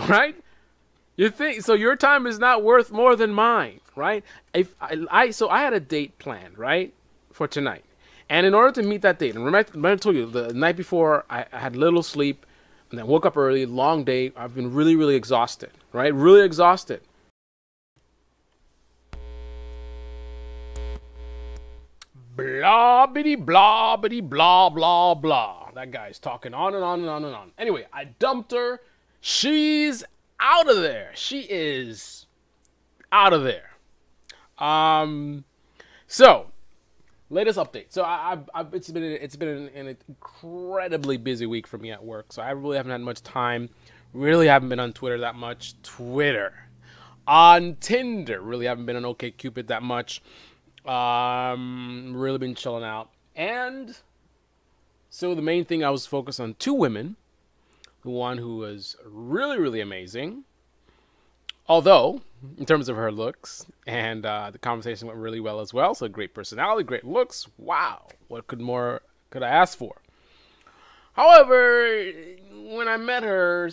right? You think so? Your time is not worth more than mine, right? If I had a date planned, right, for tonight, and in order to meet that date, and remember I told you the night before I had little sleep, and then woke up early, long day. I've been really, really exhausted, right? Really exhausted. Blah bitty blah bitty blah blah blah. That guy's talking on and on and on and on. Anyway, I dumped her. She's out of there. She is out of there. Um, so latest update. So it's been an incredibly busy week for me at work. So I really haven't had much time. Really haven't been on Twitter that much. Twitter, on Tinder. Really haven't been on OkCupid that much. Really been chilling out. And so the main thing I was focused on two women. The one who was really, really amazing. Although, in terms of her looks, and the conversation went really well as well. So great personality, great looks. Wow, what could I ask for? However, when I met her,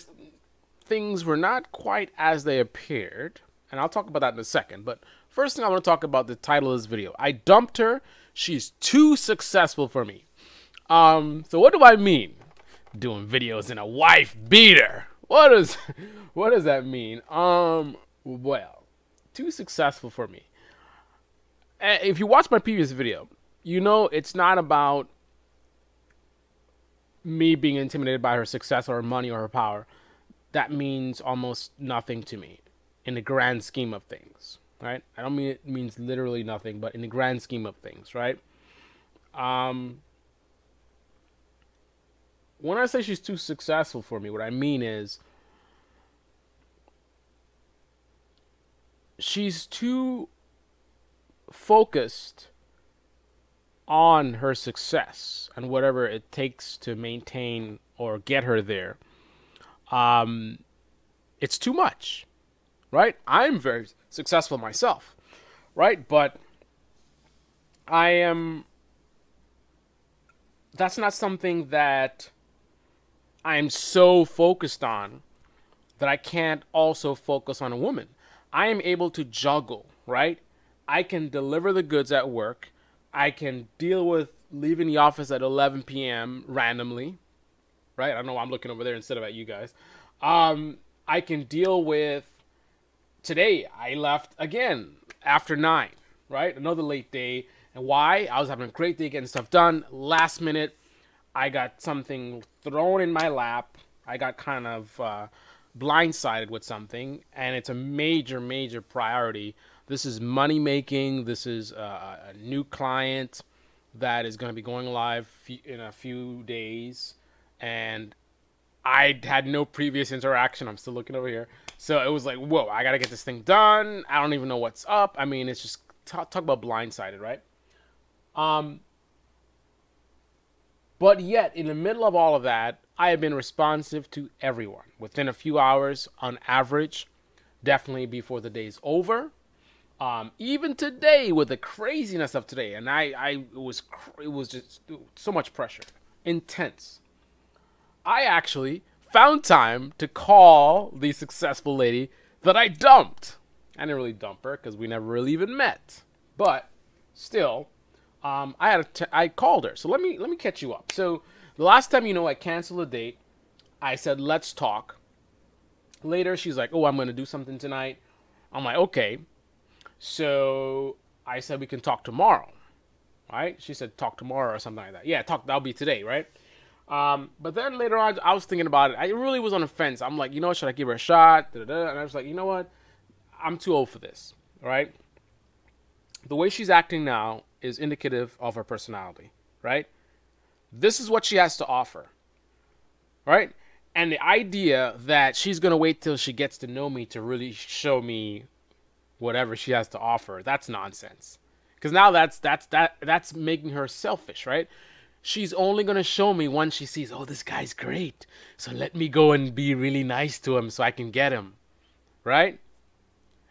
things were not quite as they appeared, and I'll talk about that in a second. But first thing I want to talk about the title of this video. I dumped her. She's too successful for me. So what do I mean? Doing videos in a wife beater. What does that mean? Well, too successful for me. If you watch my previous video, you know it's not about me being intimidated by her success or her money or her power. That means almost nothing to me in the grand scheme of things, right? I don't mean it means literally nothing, but in the grand scheme of things, right? When I say she's too successful for me, what I mean is she's too focused on her success and whatever it takes to maintain or get her there. It's too much, right? I'm very successful myself, right? But that's not something that I'm so focused on that I can't also focus on a woman. I am able to juggle, right? I can deliver the goods at work. I can deal with leaving the office at 11 p.m. randomly, right? I know I'm looking over there instead of at you guys. I can deal with today. I left again after 9, right? Another late day. And why? I was having a great day getting stuff done. Last minute, I got something thrown in my lap. I got kind of blindsided with something, and it's a major, major priority. This is money making. This is a new client that is going to be going live in a few days, and I had no previous interaction. I'm still looking over here. So it was like, whoa, I got to get this thing done. I don't even know what's up. I mean, it's just talk about blindsided, right? But yet, in the middle of all of that, I have been responsive to everyone within a few hours on average, definitely before the day's over. Even today, with the craziness of today, and it was just so much pressure, intense. I actually found time to call the successful lady that I dumped. I didn't really dump her because we never really even met, but still, I called her. So let me catch you up. So the last time, I canceled a date. I said, let's talk. Later, she's like, oh, I'm going to do something tonight. I'm like, okay. So I said, we can talk tomorrow, right? She said, talk tomorrow or something like that. Yeah, that'll be today, right? But then later on, I was thinking about it. I really was on the fence. I'm like, should I give her a shot? And I was like, you know what? I'm too old for this, right? The way she's acting now is indicative of her personality, right? This is what she has to offer, right? And the idea that she's going to wait till she gets to know me to really show me whatever she has to offer, that's nonsense. Because now that's making her selfish, right? She's only going to show me once she sees, oh, this guy's great. So let me go and be really nice to him so I can get him, right?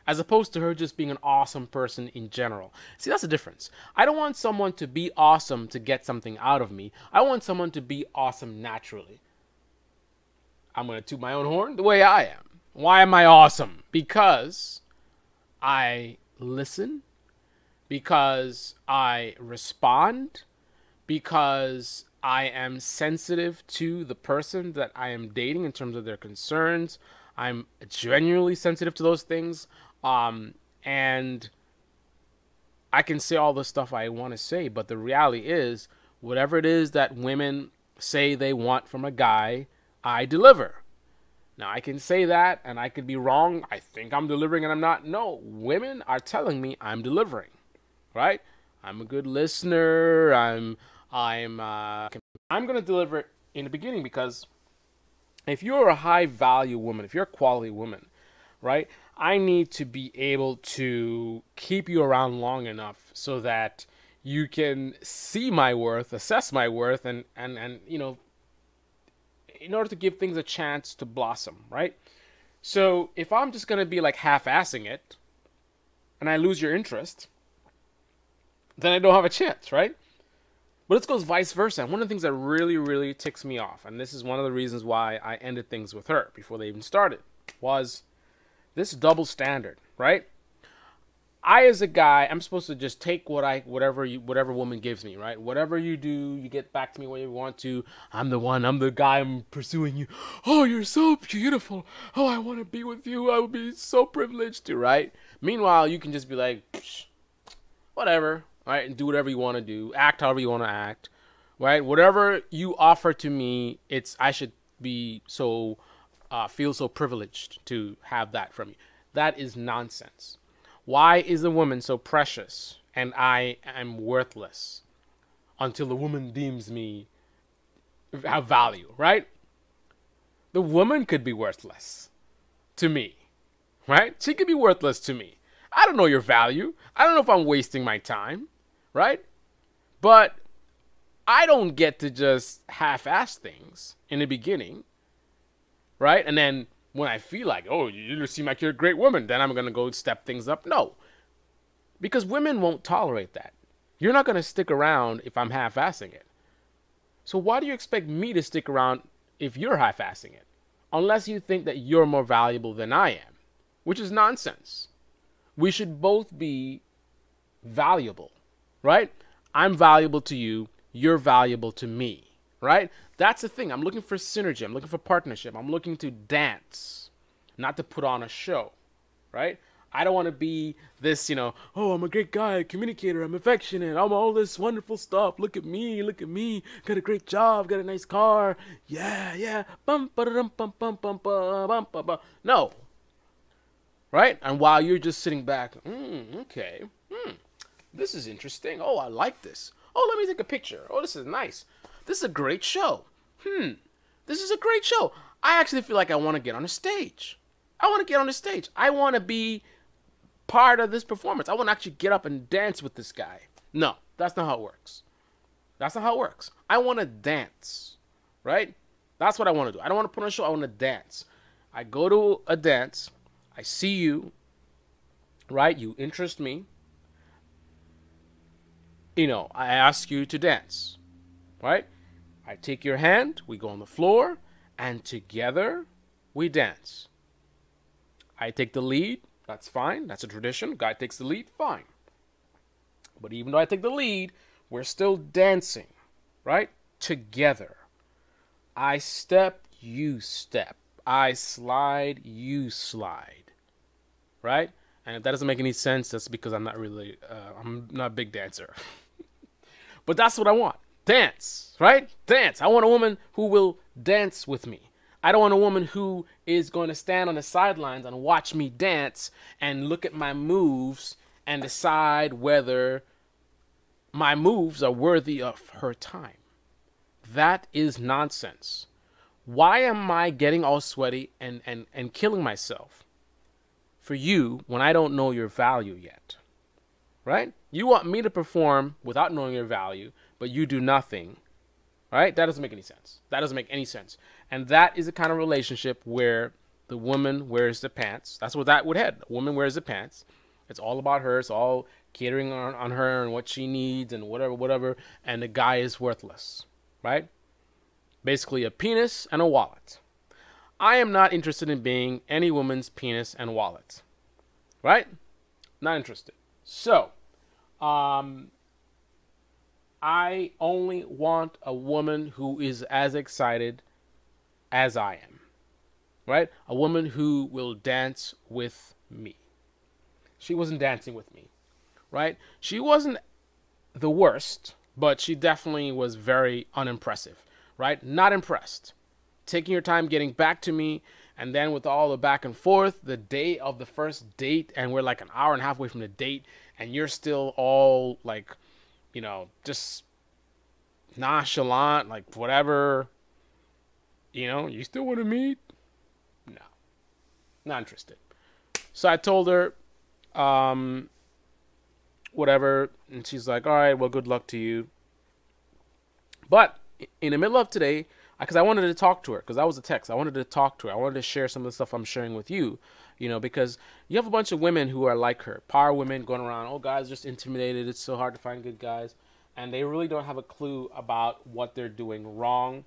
As opposed to her just being an awesome person in general. See, that's the difference. I don't want someone to be awesome to get something out of me. I want someone to be awesome naturally. I'm going to toot my own horn the way I am. Why am I awesome? Because I listen, because I respond, because I am sensitive to the person that I am dating in terms of their concerns. I'm genuinely sensitive to those things. And I can say all the stuff I want to say, but the reality is, whatever it is that women say they want from a guy, I deliver. Now, I can say that, and I could be wrong. I think I'm delivering, and I'm not. No, women are telling me I'm delivering, right? I'm a good listener. I'm going to deliver it in the beginning, because if you're a high value woman, if you're a quality woman, right, I need to be able to keep you around long enough so that you can see my worth, assess my worth, and you know, in order to give things a chance to blossom, right? So if I'm just going to be like half-assing it and I lose your interest, then I don't have a chance, right? But it goes vice versa. And one of the things that really, really ticks me off, and this is one of the reasons why I ended things with her before they even started, was this double standard, right? I, as a guy, I'm supposed to just take whatever woman gives me, right? Whatever you do, you get back to me when you want to. I'm the guy, I'm pursuing you. Oh, you're so beautiful. Oh, I want to be with you. I would be so privileged to, right? Meanwhile, you can just be like, psh, whatever, right? And do whatever you want to do. Act however you want to act, right? Whatever you offer to me, I should be so, feel so privileged to have that from you. That is nonsense. Why is a woman so precious and I am worthless until the woman deems me have value, right? The woman could be worthless to me, right? She could be worthless to me. I don't know your value. I don't know if I'm wasting my time, right? But I don't get to just half-ass things in the beginning, right? And then when I feel like, oh, you seem like you're a great woman, then I'm going to go step things up. No, because women won't tolerate that. You're not going to stick around if I'm half-assing it. So why do you expect me to stick around if you're half-assing it? Unless you think that you're more valuable than I am, which is nonsense. We should both be valuable, right? I'm valuable to you. You're valuable to me. Right? That's the thing. I'm looking for synergy. I'm looking for partnership. I'm looking to dance, not to put on a show. Right? I don't want to be this, oh, I'm a great guy, communicator, I'm affectionate, I'm all this wonderful stuff. Look at me. Got a great job, got a nice car. Yeah. Bum, ba-da-dum, bum, bum, bum, bum, bum, bum. No. Right? And while you're just sitting back, okay. This is interesting. Oh, I like this. Oh, let me take a picture. Oh, this is nice. This is a great show. This is a great show. I actually feel like I want to get on a stage. I want to be part of this performance. I want to actually get up and dance with this guy. No, that's not how it works. I want to dance, right? That's what I want to do. I don't want to put on a show. I want to dance. I go to a dance. I see you, right? You interest me. I ask you to dance, right? I take your hand, we go on the floor, and together we dance. I take the lead, that's fine, that's a tradition. Guy takes the lead, fine. But even though I take the lead, we're still dancing, right? Together. I step, you step. I slide, you slide, right? And if that doesn't make any sense, that's because I'm not a big dancer. But that's what I want. Dance, right? Dance. I want a woman who will dance with me. I don't want a woman who is going to stand on the sidelines and watch me dance and look at my moves and decide whether my moves are worthy of her time. That is nonsense. Why am I getting all sweaty and killing myself for you when I don't know your value yet? Right? You want me to perform without knowing your value, but you do nothing. Right? That doesn't make any sense. And that is the kind of relationship where the woman wears the pants. That's what that would head. A woman wears the pants. It's all about her. It's all catering on her and what she needs and whatever. And the guy is worthless. Right? Basically a penis and a wallet. I am not interested in being any woman's penis and wallet. Right? Not interested. So, um, I only want a woman who is as excited as I am. Right? A woman who will dance with me. She wasn't dancing with me. Right? She wasn't the worst, but she definitely was very unimpressive. Right? Not impressed. Taking your time getting back to me, and then with all the back and forth, the day of the first date, and we're like an hour and a half away from the date, and you're still all like, just nonchalant, like whatever, you still want to meet? No, not interested. So I told her, whatever, and she's like, all right, well, good luck to you. But in the middle of today, because I wanted to talk to her, because that was a text. I wanted to talk to her. I wanted to share some of the stuff I'm sharing with you, because you have a bunch of women who are like her, power women going around, oh, guys, just intimidated. It's so hard to find good guys. And they really don't have a clue about what they're doing wrong.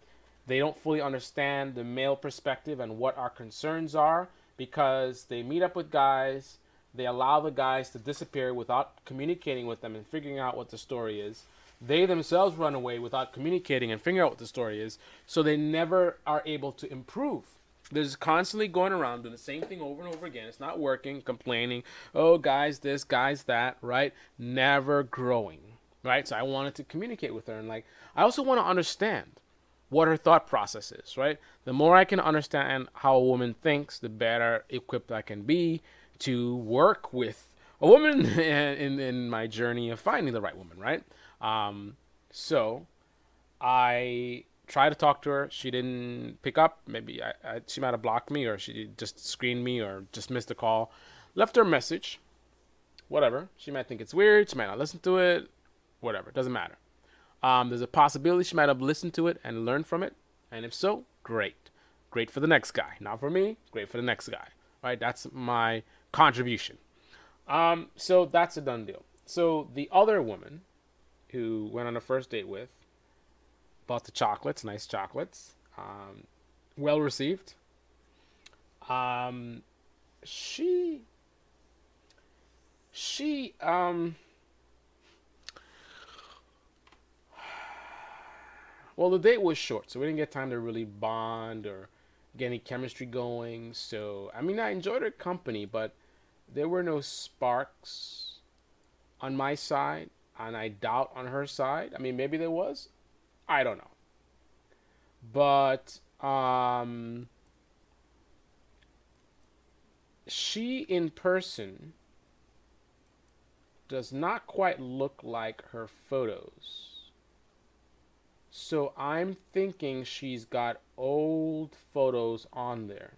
They don't fully understand the male perspective and what our concerns are, because they meet up with guys. They allow the guys to disappear without communicating with them and figuring out what the story is. They themselves run away without communicating and figuring out what the story is, so they never are able to improve. They're just constantly going around doing the same thing over and over again. It's not working, complaining, oh, guys this, guys that, right? Never growing, right? So I wanted to communicate with her, and I also want to understand what her thought process is, right? The more I can understand how a woman thinks, the better equipped I can be to work with a woman in my journey of finding the right woman, right? So I tried to talk to her. She didn't pick up. Maybe she might have blocked me, or she just screened me, or just missed a call. Left her a message. Whatever. She might think it's weird. She might not listen to it. Whatever. It doesn't matter. There's a possibility she might have listened to it and learned from it. And if so, great. Great for the next guy. Not for me. Great for the next guy. Right? That's my contribution. So that's a done deal. So the other woman who went on a first date with, bought the chocolates, nice chocolates, well received. She, well, the date was short, so we didn't get time to really bond or get any chemistry going. So, I mean, I enjoyed her company, but there were no sparks on my side, and I doubt on her side. I mean, maybe there was. I don't know. But she in person does not quite look like her photos. So I'm thinking she's got old photos on there.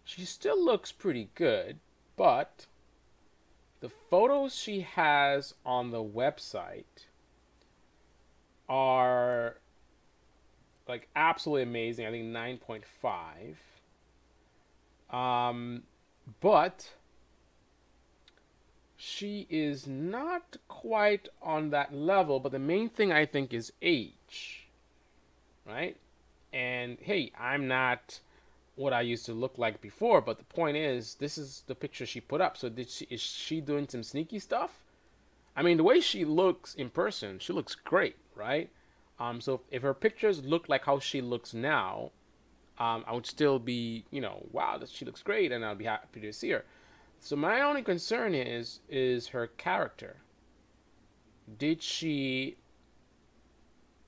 She still looks pretty good, but the photos she has on the website are like absolutely amazing. I think 9.5. But she is not quite on that level. But the main thing I think is age, right? And hey, I'm not what I used to look like before, but the point is, this is the picture she put up. So is she doing some sneaky stuff? I mean, the way she looks in person, she looks great, right? So if her pictures look like how she looks now, I would still be, wow, she looks great, and I'll be happy to see her. So my only concern is her character. Did she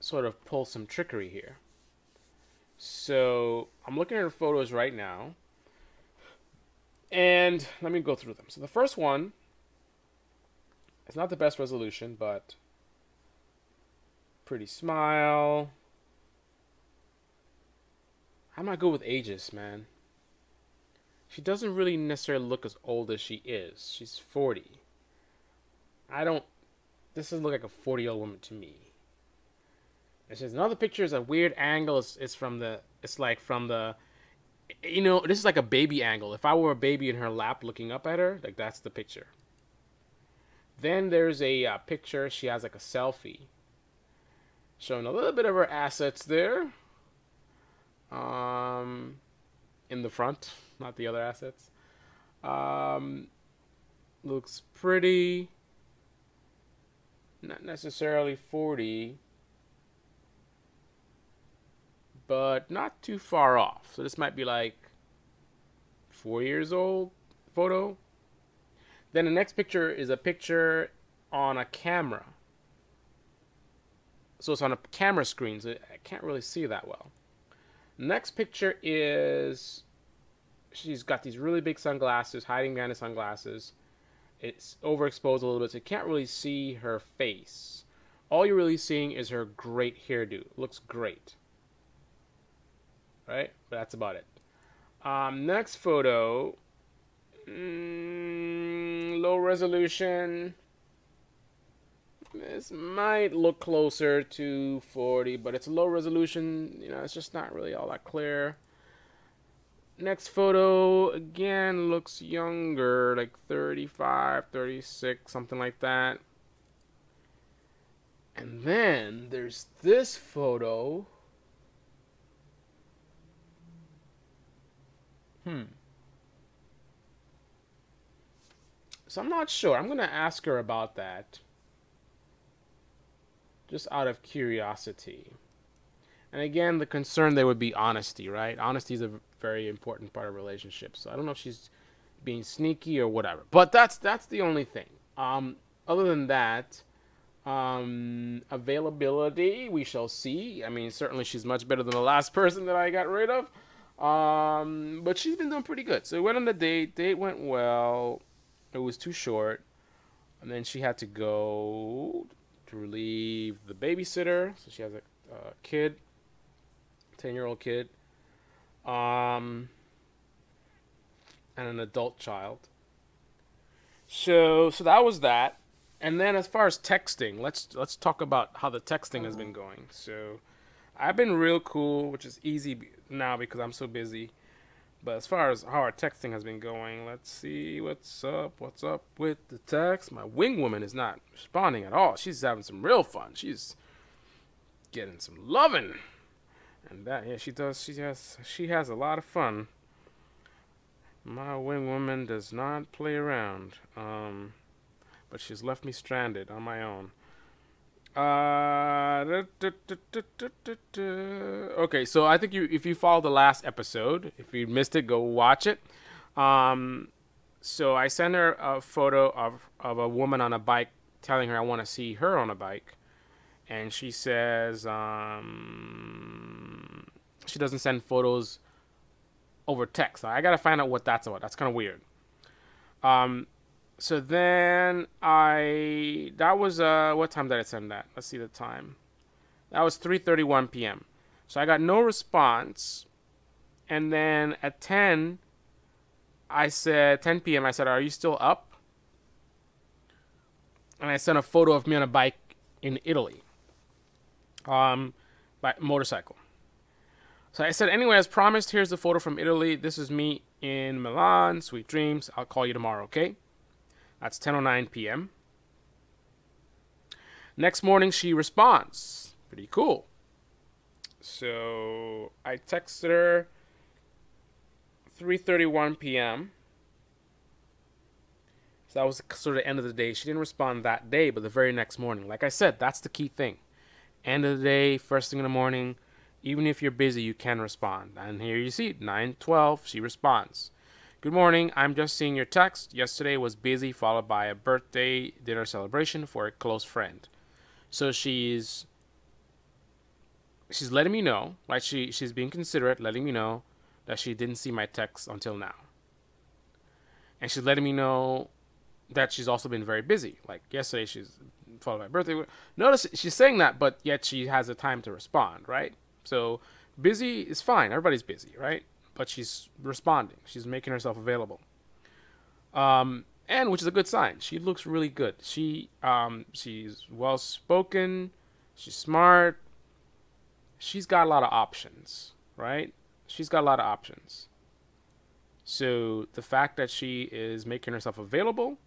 sort of pull some trickery here? So I'm looking at her photos right now, and let me go through them. So the first one, it's not the best resolution, but pretty smile. I'm not good with ages, man. She doesn't really necessarily look as old as she is. She's 40. This doesn't look like a 40-year-old woman to me. There's another picture is a weird angle. It's from the, this is like a baby angle. If I were a baby in her lap looking up at her, like that's the picture. Then there's a picture. She has like a selfie showing a little bit of her assets there. in the front, not the other assets. Um, looks pretty. Not necessarily 40, but not too far off. So this might be like 4 years old photo. Then the next picture is a picture on a camera. So it's on a camera screen, so I can't really see that well. Next picture is she's got these really big sunglasses, hiding behind the sunglasses. It's overexposed a little bit, so you can't really see her face. All you're really seeing is her great hairdo. Looks great. Right? But that's about it. Next photo. Low resolution. This might look closer to 40, but it's low resolution. You know, it's just not really all that clear. Next photo, again, looks younger, like 35, 36, something like that. And then there's this photo. So I'm not sure. I'm going to ask her about that. Just out of curiosity. And again, the concern there would be honesty, right? Honesty is a very important part of relationships. So I don't know if she's being sneaky or whatever. But that's the only thing. Other than that, availability, we shall see. I mean, certainly she's much better than the last person that I got rid of. But she's been doing pretty good. So we went on the date. Date went well. It was too short. And then she had to go to relieve the babysitter. So she has a kid, 10-year-old kid, and an adult child. So that was that. And then as far as texting, let's talk about how the texting has been going. So I've been real cool, which is easy now because I'm so busy. But as far as how our texting has been going, let's see what's up. What's up with the text? My wing woman is not responding at all. She's having some real fun. She's getting some loving, and that, yeah, she does. She has a lot of fun. My wing woman does not play around. But she's left me stranded on my own. Okay, so I think if you followed the last episode, if you missed it, go watch it. So I sent her a photo of a woman on a bike, telling her I want to see her on a bike, and she says she doesn't send photos over text. I gotta find out what that's about. That's kind of weird. So then that was, what time did I send that? Let's see the time. That was 3:31 p.m. So I got no response. And then at 10 p.m., I said, are you still up? And I sent a photo of me on a bike in Italy. By motorcycle. So I said, anyway, as promised, here's the photo from Italy. This is me in Milan. Sweet dreams. I'll call you tomorrow, okay? That's 10:09 p.m. Next morning, she responds. Pretty cool. So I texted her 3:31 p.m. So that was sort of the end of the day. She didn't respond that day, but the very next morning. Like I said, that's the key thing. End of the day, first thing in the morning, even if you're busy, you can respond. And here you see, 9:12, she responds. Good morning, I'm just seeing your text. Yesterday was busy, followed by a birthday dinner celebration for a close friend. So she's letting me know, right? She's being considerate, letting me know that she didn't see my text until now. And she's letting me know that she's also been very busy. Like yesterday, she's followed by a birthday. Notice she's saying that, but yet she has the time to respond, right? So busy is fine. Everybody's busy, right? But she's responding. She's making herself available. And which is a good sign. She looks really good. She's well spoken. She's smart. She's got a lot of options, right? She's got a lot of options. So the fact that she is making herself available,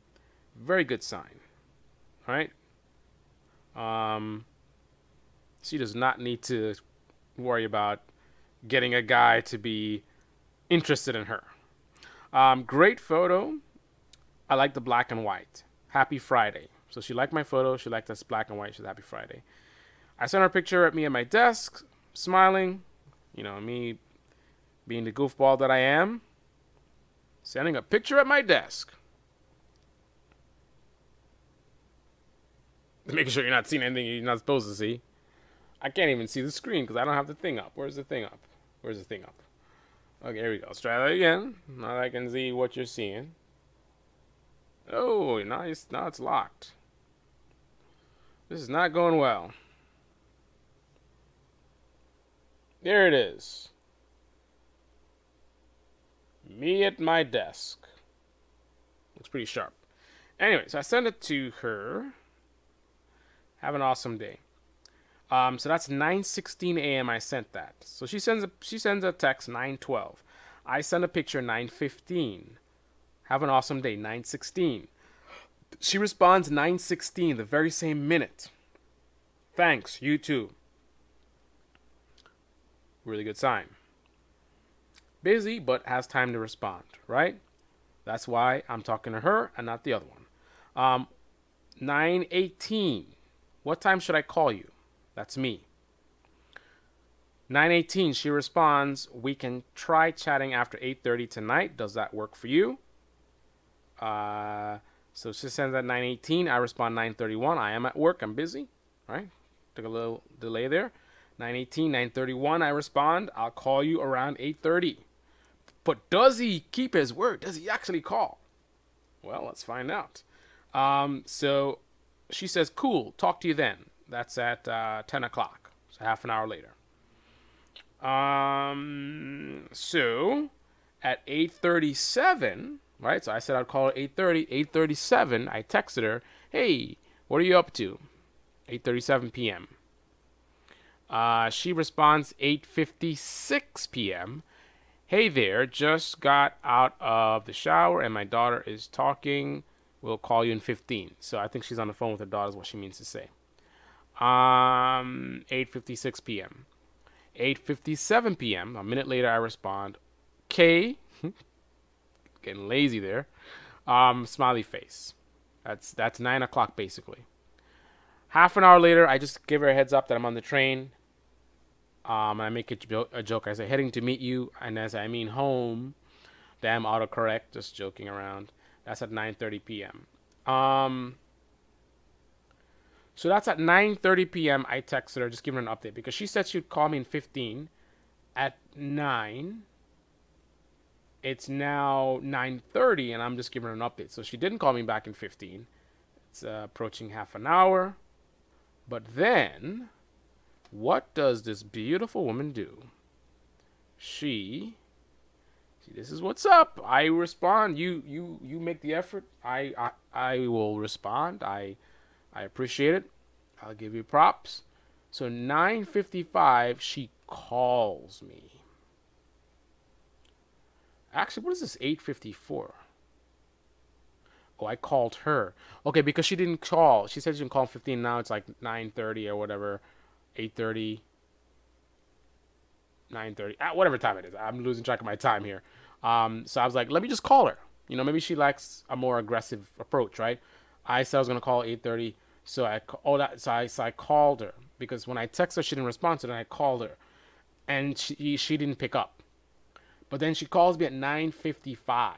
very good sign, right? She does not need to worry about getting a guy to be interested in her. Great photo. I like the black and white. Happy Friday. So she liked my photo. She liked this black and white. She's Happy Friday. I sent her a picture at me at my desk, smiling. You know, me being the goofball that I am. Sending a picture at my desk. Making sure you're not seeing anything you're not supposed to see. I can't even see the screen because I don't have the thing up. Where's the thing up? Where's the thing up? Okay, here we go. Let's try that again. Now I can see what you're seeing. Oh, nice. Now it's locked. This is not going well. There it is. Me at my desk. Looks pretty sharp. Anyways, I sent it to her. Have an awesome day. So that's 9:16 a.m. I sent that. So she sends a text 9:12. I send a picture 9:15. Have an awesome day 9:16. She responds 9:16, the very same minute. Thanks, you too. Really good sign. Busy, but has time to respond, right? That's why I'm talking to her and not the other one. 9:18. What time should I call you? That's me. 9:18, she responds, we can try chatting after 8:30 tonight. Does that work for you? So she sends at 9:18. I respond 9:31. I am at work. I'm busy. All right. Took a little delay there. 9:18, 9:31. I respond. I'll call you around 8:30. But does he keep his word? Does he actually call? Well, let's find out. So she says, cool. Talk to you then. That's at 10 o'clock. So half an hour later. So at 8:37, right? So I said I'd call her 8:30. 8:37, I texted her, hey, what are you up to? 8:37 p.m. She responds 8:56 p.m. Hey there, just got out of the shower and my daughter is talking. We'll call you in 15. So I think she's on the phone with her daughter is what she means to say. 8:56 p.m. 8:57 p.m. A minute later, I respond, K, getting lazy there, smiley face. That's 9 o'clock basically. Half an hour later, I just give her a heads up that I'm on the train. And I make a joke. I say, heading to meet you, and as I mean home. Damn autocorrect, just joking around. That's at 9:30 p.m. So that's at 9:30 p.m. I texted her, just giving her an update because she said she'd call me in 15. At 9, it's now 9:30, and I'm just giving her an update. So she didn't call me back in 15. It's approaching half an hour. But then, what does this beautiful woman do? See, this is what's up. I respond. You make the effort. I will respond. I appreciate it. I'll give you props. So 9:55, she calls me. Actually, what is this 8:54? Oh, I called her. Okay, because she didn't call. She said she didn't call in 15. Now it's like 9:30 or whatever. 8:30. 9:30. Whatever time it is. I'm losing track of my time here. So I was like, let me just call her. You know, maybe she likes a more aggressive approach, right? I said I was going to call 8:30. So I called her because when I texted her, she didn't respond. So then I called her, and she didn't pick up. But then she calls me at 9:55.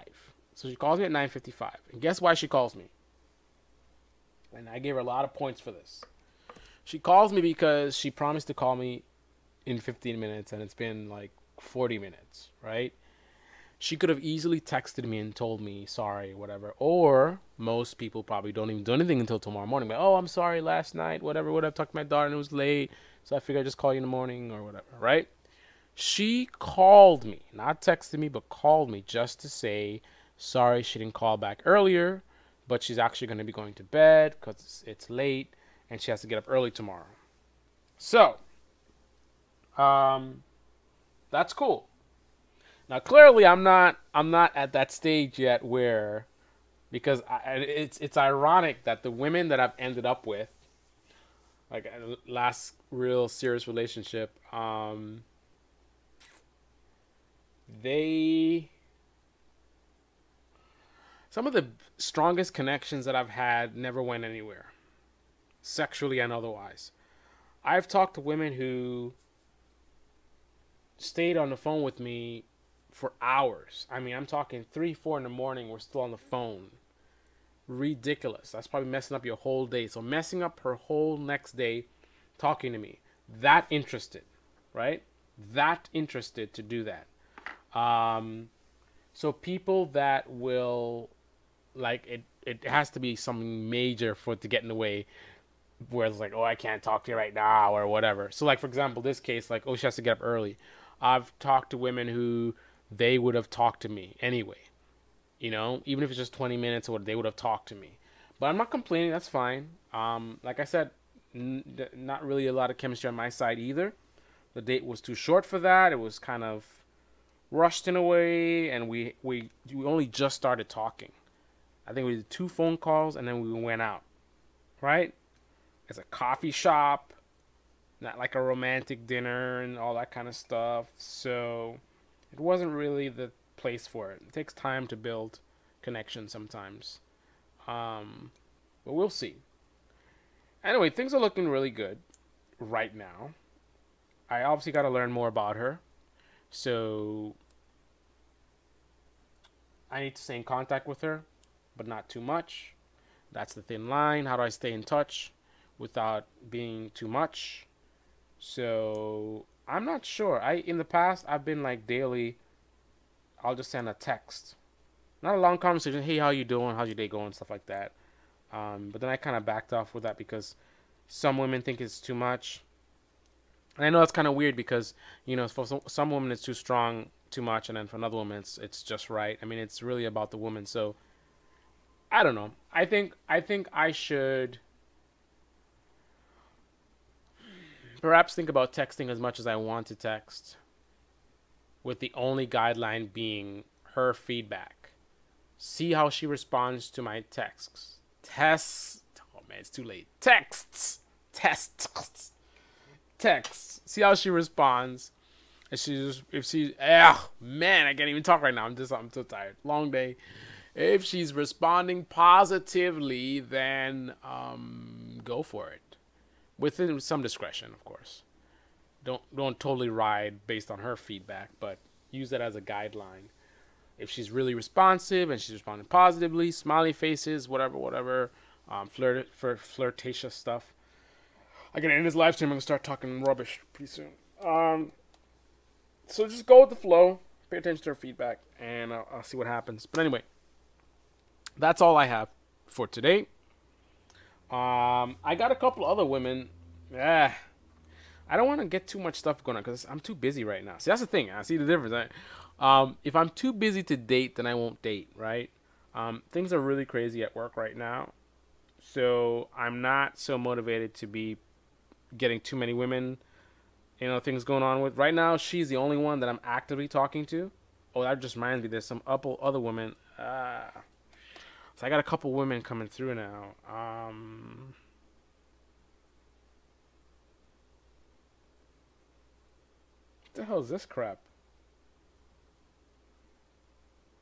So she calls me at 9:55, and guess why she calls me? And I gave her a lot of points for this. She calls me because she promised to call me in 15 minutes, and it's been like 40 minutes, right? She could have easily texted me and told me sorry, whatever. Or most people probably don't even do anything until tomorrow morning. But, oh, I'm sorry last night, whatever. I talked to my daughter and it was late. So I figured I'd just call you in the morning or whatever, right? She called me, not texted me, but called me just to say, sorry she didn't call back earlier. But she's actually going to be going to bed because it's late and she has to get up early tomorrow. So, that's cool. Now, clearly, I'm not at that stage yet where, because it's ironic that the women that I've ended up with, like last real serious relationship, they some of the strongest connections that I've had never went anywhere, sexually and otherwise. I've talked to women who stayed on the phone with me for hours. I mean, I'm talking 3, 4 in the morning. We're still on the phone. Ridiculous. That's probably messing up your whole day. So messing up her whole next day talking to me. That interested, right? That interested to do that. So people that will, like, it has to be something major for it to get in the way, where it's like, oh, I can't talk to you right now or whatever. So like, for example, this case, like, oh, she has to get up early. I've talked to women who they would have talked to me anyway. You know, even if it's just 20 minutes or what, they would have talked to me. But I'm not complaining. That's fine. Like I said, not really a lot of chemistry on my side either. The date was too short for that. It was kind of rushed in a way, and we only just started talking. I think we did 2 phone calls, and then we went out. Right? It's a coffee shop, not like a romantic dinner and all that kind of stuff. So it wasn't really the place for it. It takes time to build connections sometimes. But we'll see. Anyway, things are looking really good right now. I obviously got to learn more about her. So I need to stay in contact with her, but not too much. That's the thin line. How do I stay in touch without being too much? So I'm not sure. In the past, I've been like daily, I'll just send a text. Not a long conversation. Hey, how you doing? How's your day going? Stuff like that. But then I kind of backed off with that because some women think it's too much. And I know that's kind of weird because, you know, for some women it's too strong, too much. And then for another woman, it's just right. I mean, it's really about the woman. So I don't know. I think I should perhaps think about texting as much as I want to text, with the only guideline being her feedback. See how she responds to my texts. Oh man, it's too late. Texts. See how she responds. If she, man, I can't even talk right now. I'm so tired. Long day. If she's responding positively, then go for it, within some discretion, of course. Don't totally ride based on her feedback, but use that as a guideline. If she's really responsive and she's responding positively, smiley faces, whatever, flirtatious stuff. I can end this live stream. I'm gonna start talking rubbish pretty soon. So just go with the flow. Pay attention to her feedback, and I'll see what happens. But anyway, that's all I have for today. I got a couple other women. I don't want to get too much stuff going on because I'm too busy right now. See, that's the thing. I see the difference. If I'm too busy to date, then I won't date, right? Things are really crazy at work right now. So I'm not so motivated to be getting too many women, things going on with. Right now, she's the only one that I'm actively talking to. Oh, that just reminds me. There's some other women. So I got a couple women coming through now. What the hell is this crap?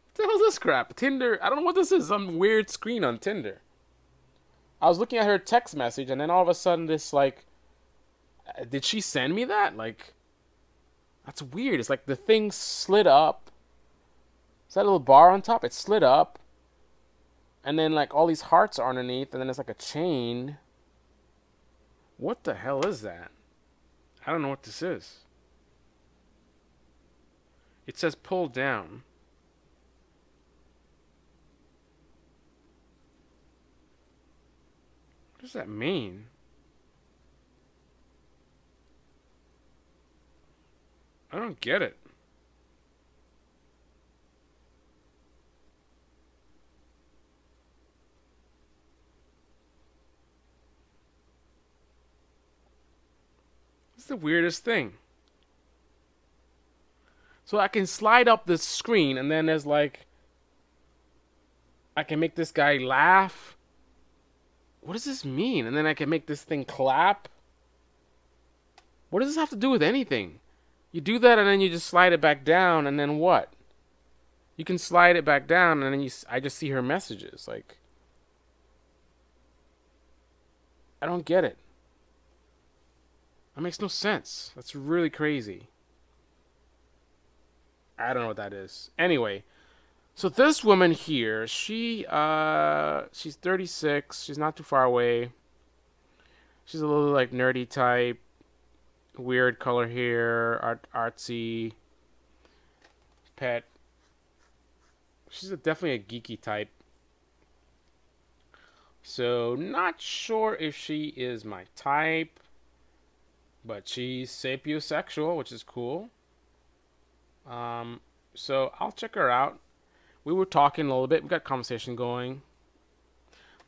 What the hell is this crap? Tinder. I don't know what this is. Some weird screen on Tinder. I was looking at her text message, and then all of a sudden this, like, did she send me that? Like, that's weird. It's like the thing slid up. Is that a little bar on top? It slid up. And then, like, all these hearts are underneath, and then it's like a chain. What the hell is that? I don't know what this is. It says pull down. What does that mean? I don't get it. It's the weirdest thing. So I can slide up the screen, and then there's like, I can make this guy laugh. What does this mean? And then I can make this thing clap. What does this have to do with anything? You do that and then you just slide it back down, and then what? You can slide it back down, and then I just see her messages. Like, I don't get it. That makes no sense. That's really crazy. I don't know what that is. Anyway, so this woman here, she's 36. She's not too far away. She's a little like nerdy type, weird color hair, artsy, pet. She's definitely a geeky type. So not sure if she is my type, but she's sapiosexual, which is cool. So I'll check her out. We were talking a little bit. We got a conversation going.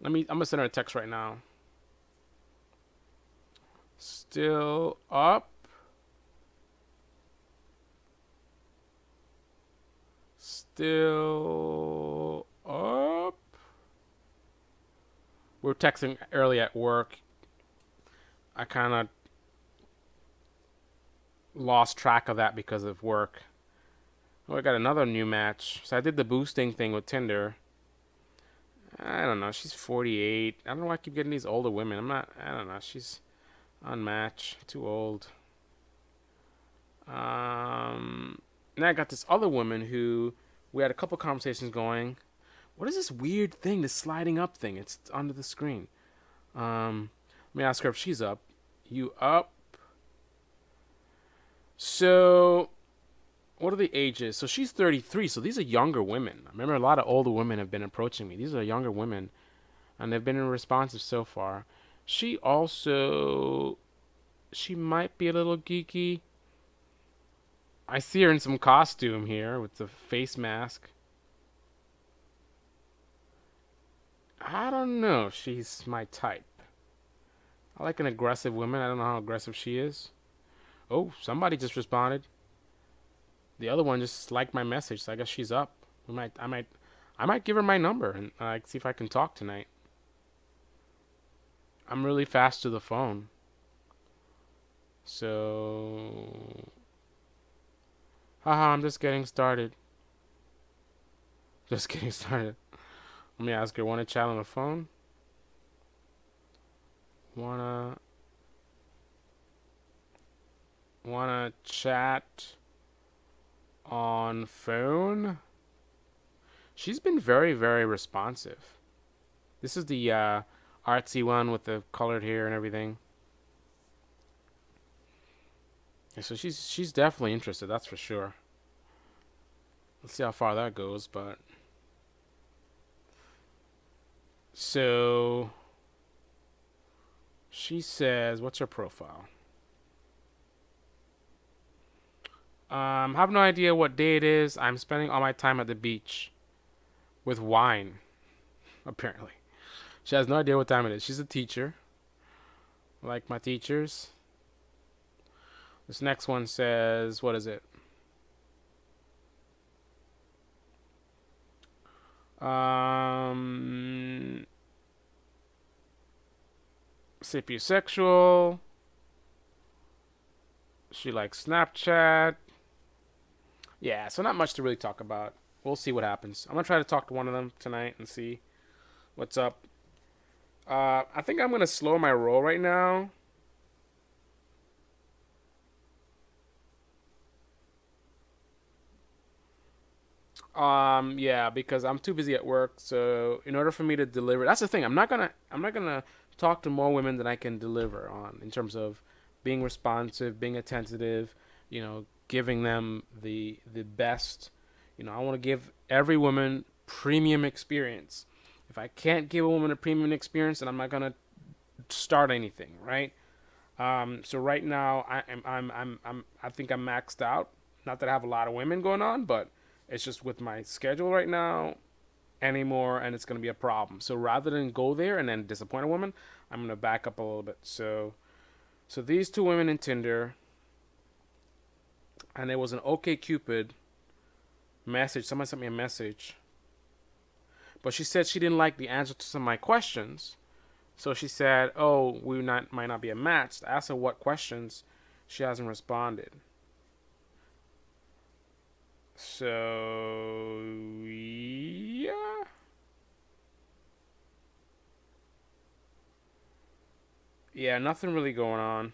I'm gonna send her a text right now. Still up. Still up. We were texting early at work. I kind of lost track of that because of work. Oh, I got another new match. So I did the boosting thing with Tinder. I don't know. She's 48. I don't know why I keep getting these older women. I don't know. She's unmatched. Too old. Now I got this other woman who we had a couple conversations going. What is this weird thing? This sliding up thing. It's under the screen. Let me ask her if she's up. You up? So, what are the ages? So she's 33. So these are younger women. I remember a lot of older women have been approaching me. These are younger women, and they've been responsive so far. She might be a little geeky. I see her in some costume here with the face mask. I don't know if she's my type. I like an aggressive woman. I don't know how aggressive she is. Oh, somebody just responded. The other one just liked my message, so I guess she's up. I might give her my number and see if I can talk tonight. I'm really fast to the phone. So, haha, I'm just getting started. Just getting started. Let me ask her, wanna chat on the phone? Wanna chat on phone? She's been very, very responsive. This is the artsy one with the colored hair and everything. Yeah, so she's definitely interested, that's for sure. Let's see how far that goes, but so she says, what's her profile? Have no idea what day it is. I'm spending all my time at the beach with wine, apparently. She has no idea what time it is. She's a teacher, like my teachers. This next one says, what is it? Sapiosexual. She likes Snapchat. Yeah, so not much to really talk about. We'll see what happens. I'm gonna try to talk to one of them tonight and see what's up. I think I'm gonna slow my roll right now. Yeah, because I'm too busy at work. So in order for me to deliver, that's the thing. I'm not gonna talk to more women than I can deliver on in terms of being responsive, being attentive, giving them the best. I want to give every woman premium experience. If I can't give a woman a premium experience, then I'm not gonna start anything, right? So right now I think I'm maxed out. Not that I have a lot of women going on, but it's just with my schedule right now anymore, and it's gonna be a problem. So rather than go there and then disappoint a woman, I'm gonna back up a little bit. So these two women in Tinder, and it was an OkCupid message. Someone sent me a message, but she said she didn't like the answer to some of my questions. So she said, "Oh, might not be a match." I asked her what questions. She hasn't responded. So, yeah. Yeah, nothing really going on.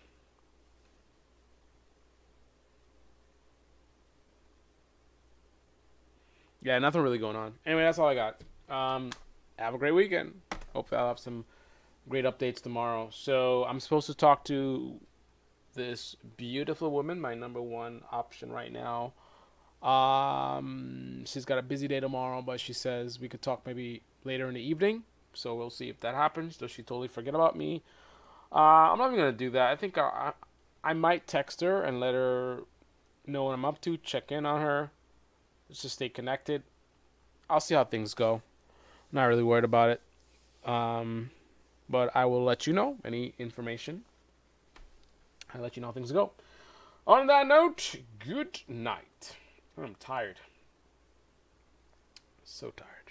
Yeah, nothing really going on. Anyway, that's all I got. Have a great weekend. Hopefully, I'll have some great updates tomorrow. So, I'm supposed to talk to this beautiful woman, my number one option right now. She's got a busy day tomorrow, but she says we could talk maybe later in the evening. So we'll see if that happens. Does she totally forget about me? I'm not even gonna do that. I think I might text her and let her know what I'm up to. Check in on her, just to stay connected. I'll see how things go. Not really worried about it. Um, but I will let you know any information. I'll let you know how things go. On that note, good night. I'm tired. So tired.